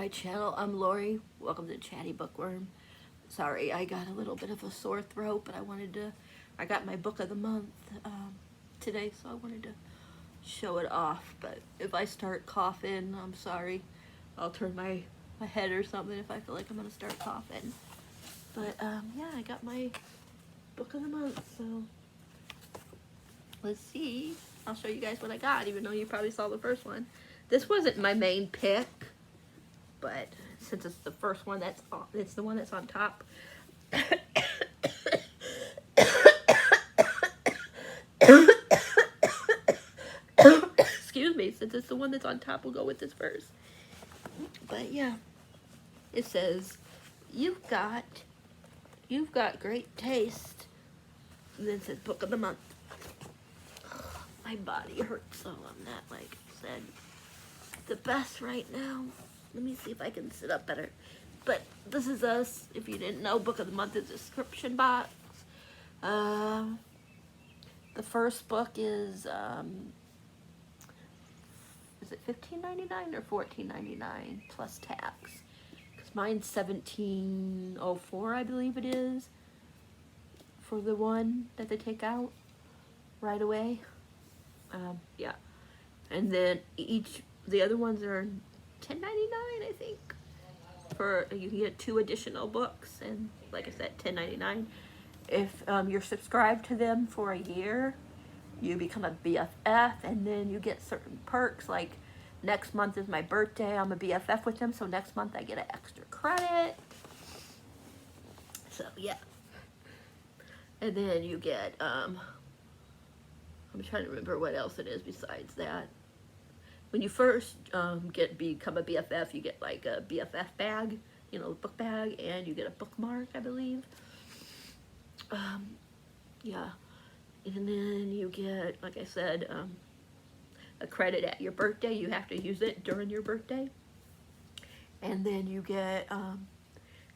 my channel. I'm Lori. Welcome to Chatty Bookworm. Sorry, I got a little bit of a sore throat, but I got my book of the month today, so I wanted to show it off. But if I start coughing, I'm sorry. I'll turn my head or something if I feel like I'm going to start coughing. But yeah, I got my book of the month, so let's see. I'll show you guys what I got, even though you probably saw the first one. This wasn't my main pick, but since it's the first one it's the one that's on top. Excuse me, since it's the one that's on top, we'll go with this first. But yeah, it says, you've got great taste. And then it says book of the month. My body hurts, so I'm not, like I said, the best right now. Let me see if I can sit up better. But this is us. If you didn't know, book of the month is a description box. The first book is it $15.99 or $14.99 plus tax? Because mine's $17.04, I believe it is, for the one that they take out right away. Yeah, and then the other ones are $10.99, I think. For you can get 2 additional books, and like I said, $10.99. If you're subscribed to them for a year, you become a BFF, and then you get certain perks. Like next month is my birthday. I'm a BFF with them, so next month I get an extra credit. So yeah, and then you get I'm trying to remember what else it is besides that. When you first become a BFF, you get like a BFF bag, you know, book bag, and you get a bookmark, I believe. Yeah, and then you get, like I said, a credit at your birthday. You have to use it during your birthday. And then you get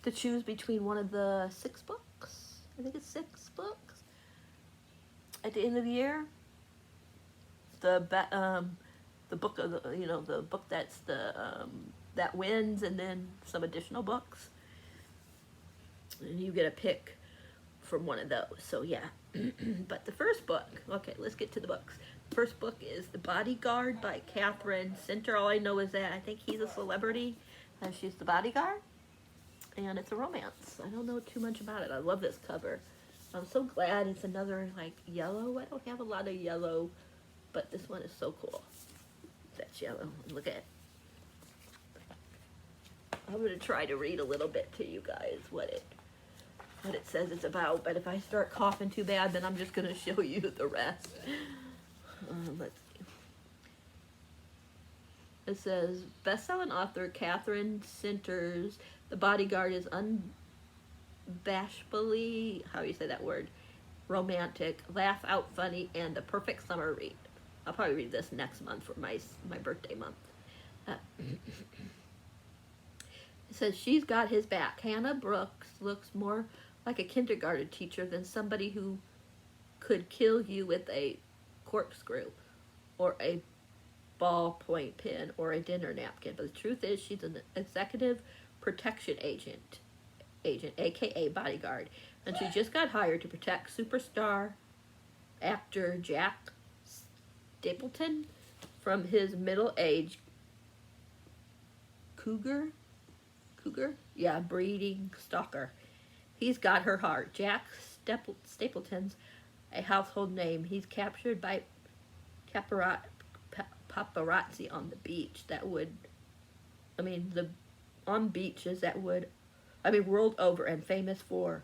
to choose between one of the 6 books. I think it's 6 books at the end of the year. The book of the, the book that's that wins, and then some additional books, and you get a pick from one of those. So yeah. But the first book, okay, let's get to the books. The first book is The Bodyguard by Catherine Center. All I know is that I think he's a celebrity and she's the bodyguard, and it's a romance. I don't know too much about it. I love this cover. I'm so glad it's another like yellow. I don't have a lot of yellow, but this one is so cool. That's yellow. Look at it. I'm going to try to read a little bit to you guys what it says it's about, but if I start coughing too bad, then I'm just going to show you the rest. Let's see. It says, best-selling author Catherine Center's The Bodyguard is unbashfully, how do you say that word, romantic, laugh out funny, and the perfect summer read. I'll probably read this next month for my birthday month. It says, she's got his back. Hannah Brooks looks more like a kindergarten teacher than somebody who could kill you with a corkscrew or a ballpoint pen or a dinner napkin. But the truth is, she's an executive protection agent, aka bodyguard, and she just got hired to protect superstar actor Jack Stapleton from his middle-aged cougar, yeah, breeding stalker. He's got her heart. Jack Stapleton's a household name. He's captured by paparazzi on the beach world over, and famous for,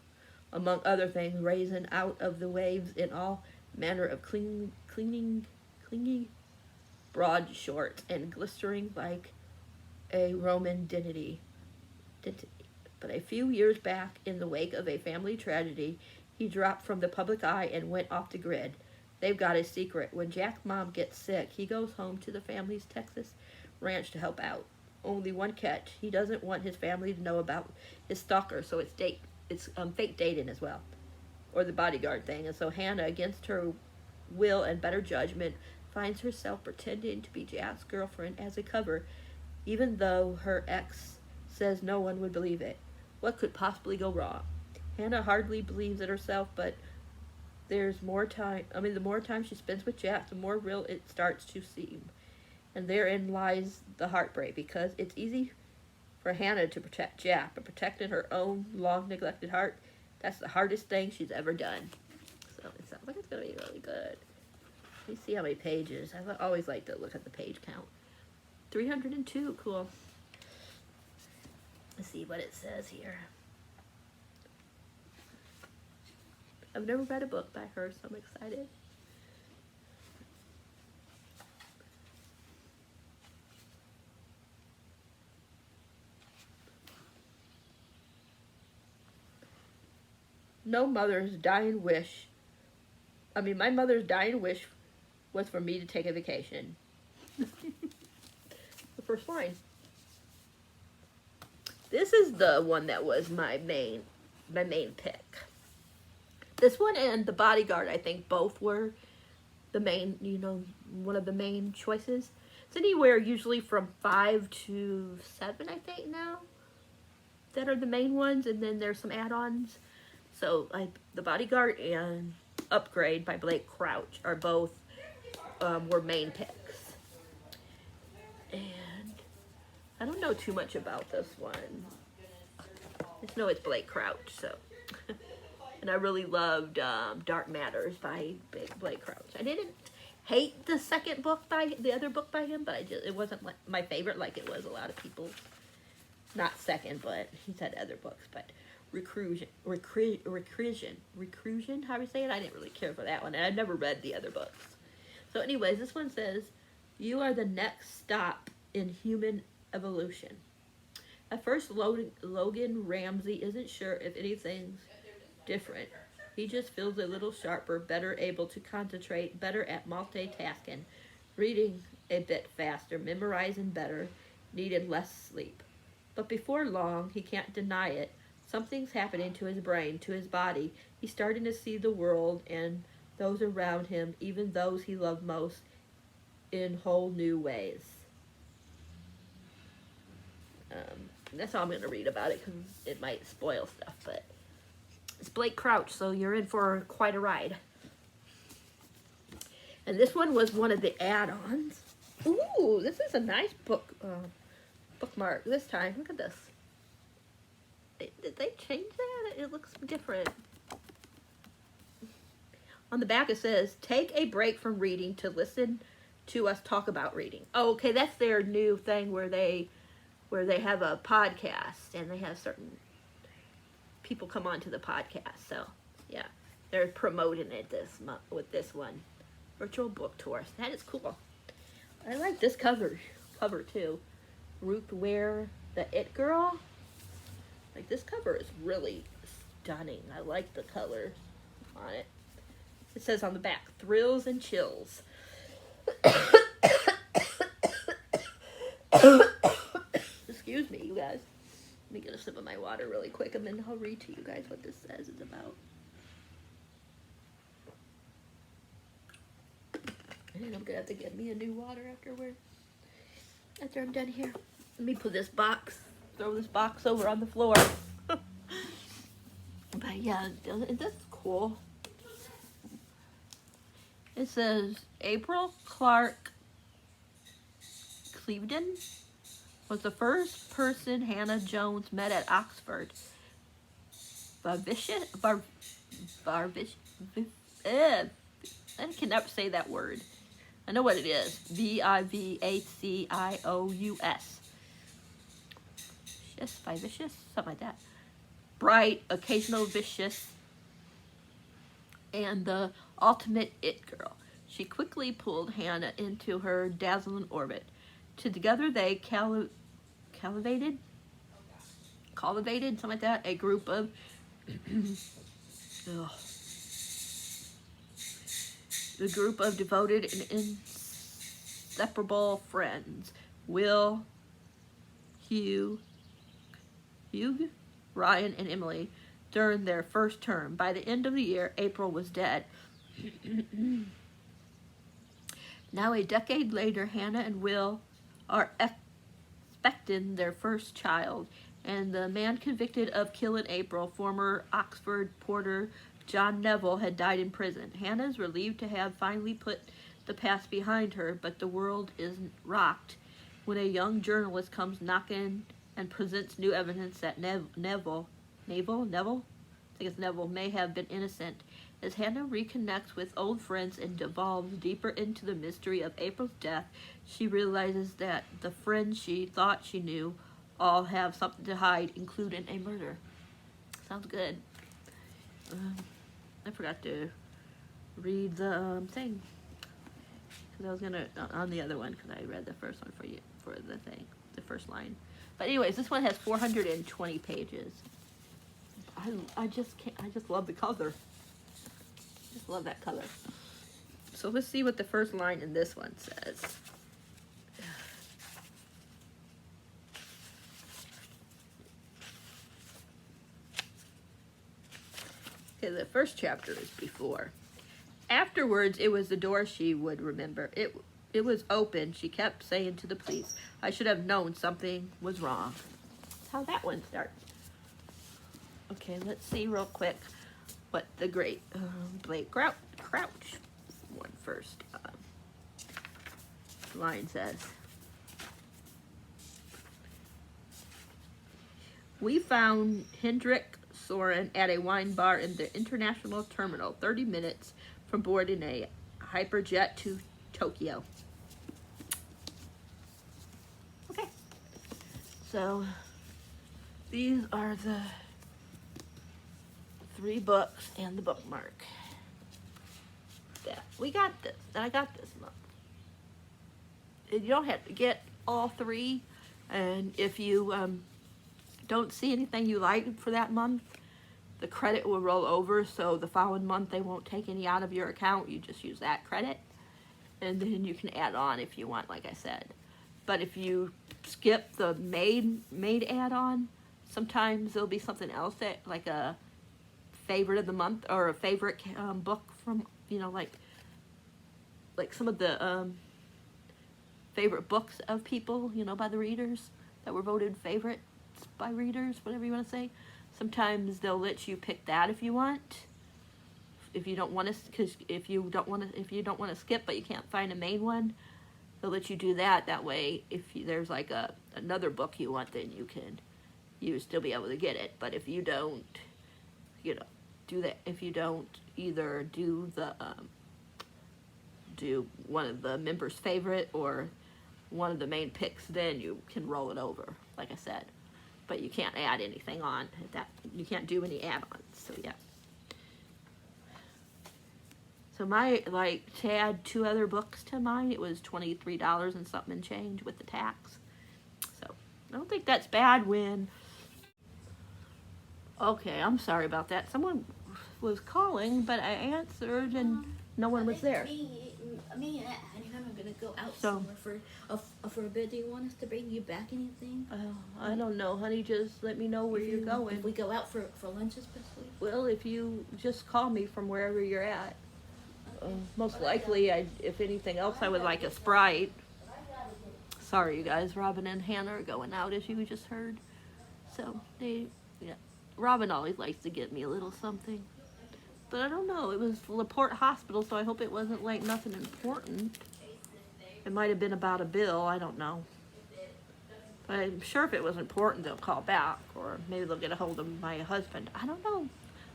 among other things, raising out of the waves in all manner of clingy broad shorts and glistering like a Roman divinity. But a few years back, in the wake of a family tragedy, he dropped from the public eye and went off the grid. They've got a secret. When Jack's mom gets sick, he goes home to the family's Texas ranch to help out. Only one catch. He doesn't want his family to know about his stalker, so it's fake dating as well, or the bodyguard thing. And so Hannah, against her will and better judgment, finds herself pretending to be Jack's girlfriend as a cover, even though her ex says no one would believe it. What could possibly go wrong? Hannah hardly believes it herself, but there's more time. The more time she spends with Jack, the more real it starts to seem. And therein lies the heartbreak, because it's easy for Hannah to protect Jack, but protecting her own long-neglected heart, that's the hardest thing she's ever done. So it sounds like it's going to be really good. Let me see how many pages. I always like to look at the page count. 302, cool. Let's see what it says here. I've never read a book by her, so I'm excited. No mother's dying wish. My mother's dying wish was for me to take a vacation. The first line. This is the one that was my main pick. This one and The Bodyguard, I think both were the main, one of the main choices. It's anywhere usually from 5 to 7, I think now, that are the main ones, and then there's some add-ons. So, The Bodyguard and Upgrade by Blake Crouch are both, were main picks. And I don't know too much about this one. I just know it's Blake Crouch, so. And I really loved Dark Matters by Blake Crouch. I didn't hate the other book by him, but it wasn't like my favorite like it was a lot of people's. Not second, but he's had other books, but Reclusion, how do you say it? I didn't really care for that one, and I've never read the other books. So anyways, this one says, you are the next stop in human evolution. At first, Logan Ramsey isn't sure if anything's different. He just feels a little sharper, better able to concentrate, better at multitasking, reading a bit faster, memorizing better, needed less sleep. But before long, he can't deny it. Something's happening to his brain, to his body. He's starting to see the world and those around him, even those he loved most, in whole new ways. That's all I'm going to read about it, because it might spoil stuff, but it's Blake Crouch, so you're in for quite a ride. And this one was one of the add-ons. Ooh, this is a nice bookmark this time. Look at this. Did they change that? It looks different. On the back it says, take a break from reading to listen to us talk about reading. Oh, okay, that's their new thing where they have a podcast and they have certain people come on to the podcast. So, yeah, they're promoting it this month with this one. Virtual book tour. That is cool. I like this cover too. Ruth Ware, the It Girl. Like, this cover is really stunning. I like the colors on it. It says on the back, thrills and chills. Excuse me, you guys. Let me get a sip of my water really quick, and then I'll read to you guys what this says it's about. And I'm gonna have to get me a new water after I'm done here. Let me put this box, throw this box over on the floor. But yeah, that's cool. It says April Clark Clevedon was the first person Hannah Jones met at Oxford. I can never say that word. I know what it is. Vivacious. Vivacious? Something like that. Bright, occasional vicious, and the ultimate it girl. She quickly pulled Hannah into her dazzling orbit. Together they cultivated, something like that, a group of the group of devoted and inseparable friends. Will, Hugh, Ryan, and Emily during their first term. By the end of the year, April was dead. Now, a decade later, Hannah and Will are expecting their first child, and the man convicted of killing April, former Oxford porter John Neville, had died in prison. Hannah is relieved to have finally put the past behind her, but the world isn't rocked when a young journalist comes knocking and presents new evidence that Neville, I think it's Neville, may have been innocent. As Hannah reconnects with old friends and devolves deeper into the mystery of April's death, she realizes that the friends she thought she knew all have something to hide, including a murder. Sounds good. I forgot to read the thing, because I was gonna on the other one, because I read the first one for you for the thing, the first line. But anyways, this one has 420 pages. I just can't. I just love the color. Just love that color. So let's see what the first line in this one says. Okay, the first chapter is before. Afterwards, it was the door she would remember. It was open, she kept saying to the police. I should have known something was wrong. That's how that one starts. Okay, let's see real quick what the great Blake Crouch one first line says. We found Hendrik Soren at a wine bar in the international terminal, 30 minutes from boarding a hyperjet to Tokyo. Okay, so these are the 3 books and the bookmark. Yeah, we got this. I got this month. And you don't have to get all 3, and if you don't see anything you like for that month, the credit will roll over, so the following month they won't take any out of your account. You just use that credit, and then you can add on if you want, like I said. But if you skip the made add-on, sometimes there'll be something else that, like a favorite of the month, or a favorite book from, you know, like some of the favorite books of people, you know, by the readers that were voted favorites by readers, whatever you want to say. Sometimes they'll let you pick that if you want. If you don't want to, because if you don't want to skip, but you can't find a main one, they'll let you do that. That way, if there's like another book you want, then you still be able to get it. But if you don't, you know, do that. If you don't either do the do one of the members' favorite or one of the main picks, then you can roll it over, like I said. But you can't add anything on that. You can't do any add-ons. So yeah. So my, like, to add 2 other books to mine, it was $23 and something and change with the tax. So I don't think that's bad when. Okay, I'm sorry about that. Someone was calling, but I answered and no one was there. Me and Hannah are gonna go out So, somewhere for a bit. Do you want us to bring you back anything? I don't know, honey. Just let me know where you're going. If we go out for lunch especially? Well, if you just call me from wherever you're at. Most likely, if anything else, I would like a Sprite. Sorry, you guys. Robin and Hannah are going out, as you just heard. So, Robin always likes to get me a little something. But I don't know. It was LaPorte Hospital, so I hope it wasn't, like, nothing important. It might have been about a bill. I don't know. But I'm sure if it was important, they'll call back. Or maybe they'll get a hold of my husband. I don't know.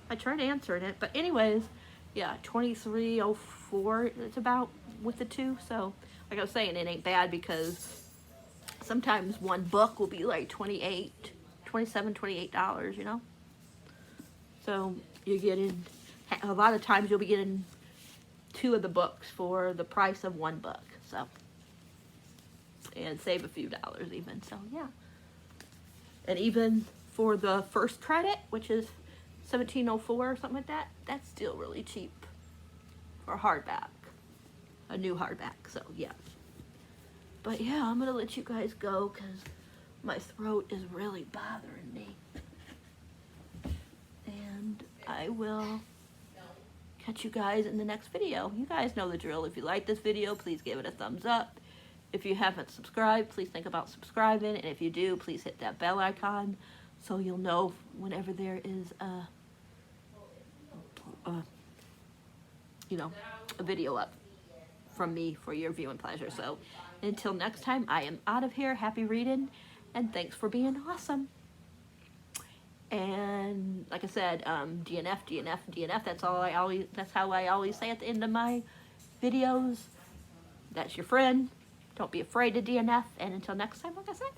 I tried answering it. But anyways, yeah, 2304 it's about with the 2. So, like I was saying, it ain't bad because sometimes one book will be like $28, $28, you know? So, you're getting, a lot of times you'll be getting 2 of the books for the price of 1 book. So, and save a few dollars even. So, yeah. And even for the first credit, which is $17.04 or something like that, that's still really cheap for a hardback, a new hardback. So yeah, but yeah, I'm gonna let you guys go because my throat is really bothering me, and I will catch you guys in the next video. You guys know the drill. If you like this video, please give it a thumbs up. if you haven't subscribed, please think about subscribing. And if you do, please hit that bell icon so you'll know whenever there is a video up from me for your viewing pleasure. So until next time, I am out of here. Happy reading, and thanks for being awesome. And like I said, DNF, DNF, DNF. That's how I always say at the end of my videos. That's your friend. Don't be afraid to DNF. And until next time, like I said,